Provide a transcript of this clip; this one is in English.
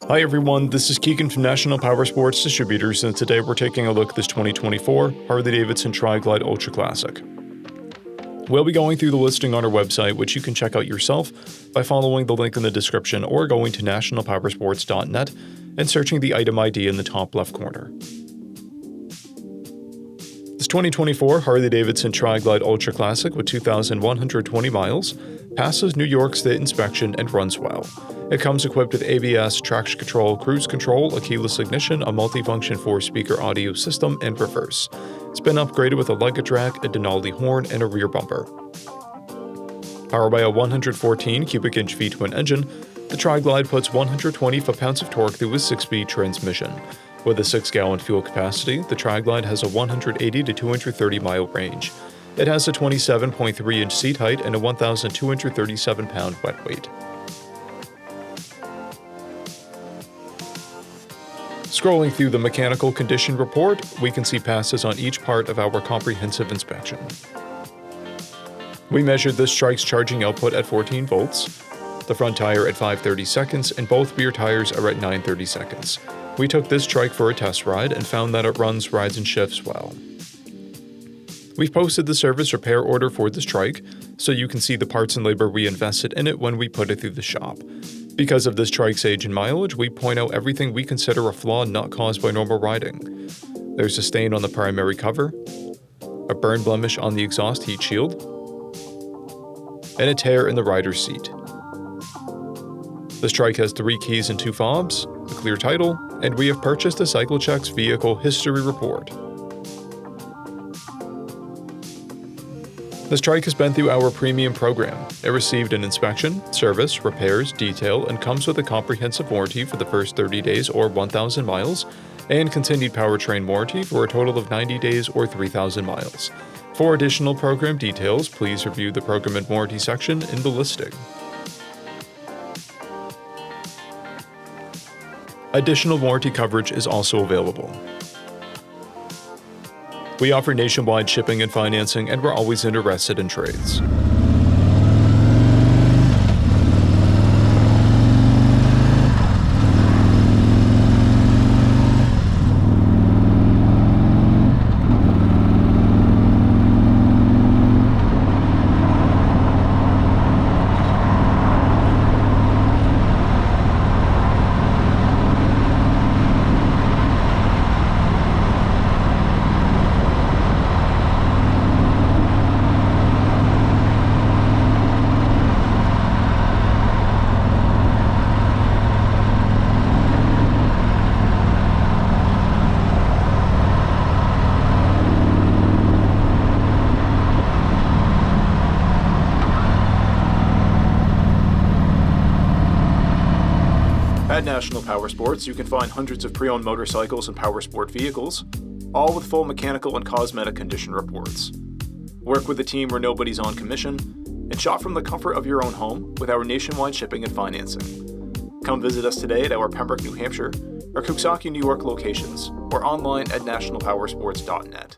Hi everyone, this is Keegan from National Powersports Distributors, and today we're taking a look at this 2024 Harley Davidson Tri-Glide Ultra Classic. We'll be going through the listing on our website, which you can check out yourself by following the link in the description or going to nationalpowersports.net and searching the item ID in the top left corner. This 2024 Harley Davidson Tri-Glide Ultra Classic with 2,120 miles passes New York State inspection and runs well. It comes equipped with ABS, traction control, cruise control, a keyless ignition, a multifunction 4-speaker audio system, and reverse. It's been upgraded with a luggage rack, a Denali horn, and a rear bumper. Powered by a 114 cubic inch V-twin engine, the Tri-Glide puts 120 foot-pounds of torque through a 6-speed transmission. With a 6-gallon fuel capacity, the Tri-Glide has a 180 to 230 mile range. It has a 27.3 inch seat height and a 1,237 pound wet weight. Scrolling through the mechanical condition report, we can see passes on each part of our comprehensive inspection. We measured this Trike's charging output at 14 volts, the front tire at 530 seconds, and both rear tires are at 930 seconds. We took this Trike for a test ride and found that it runs, rides, and shifts well. We've posted the service repair order for this Trike, so you can see the parts and labor we invested in it when we put it through the shop. Because of this Trike's age and mileage, we point out everything we consider a flaw not caused by normal riding. There's a stain on the primary cover, a burn blemish on the exhaust heat shield, and a tear in the rider's seat. This Trike has 3 keys and 2 fobs, a clear title, and we have purchased a CycleCheck's vehicle history report. This Trike has been through our premium program. It received an inspection, service, repairs, detail, and comes with a comprehensive warranty for the first 30 days or 1,000 miles, and continued powertrain warranty for a total of 90 days or 3,000 miles. For additional program details, please review the program and warranty section in the listing. Additional warranty coverage is also available. We offer nationwide shipping and financing, and we're always interested in trades. At National Powersports, you can find hundreds of pre-owned motorcycles and powersport vehicles, all with full mechanical and cosmetic condition reports. Work with a team where nobody's on commission, and shop from the comfort of your own home with our nationwide shipping and financing. Come visit us today at our Pembroke, New Hampshire, or Coxsackie, New York locations, or online at nationalpowersports.net.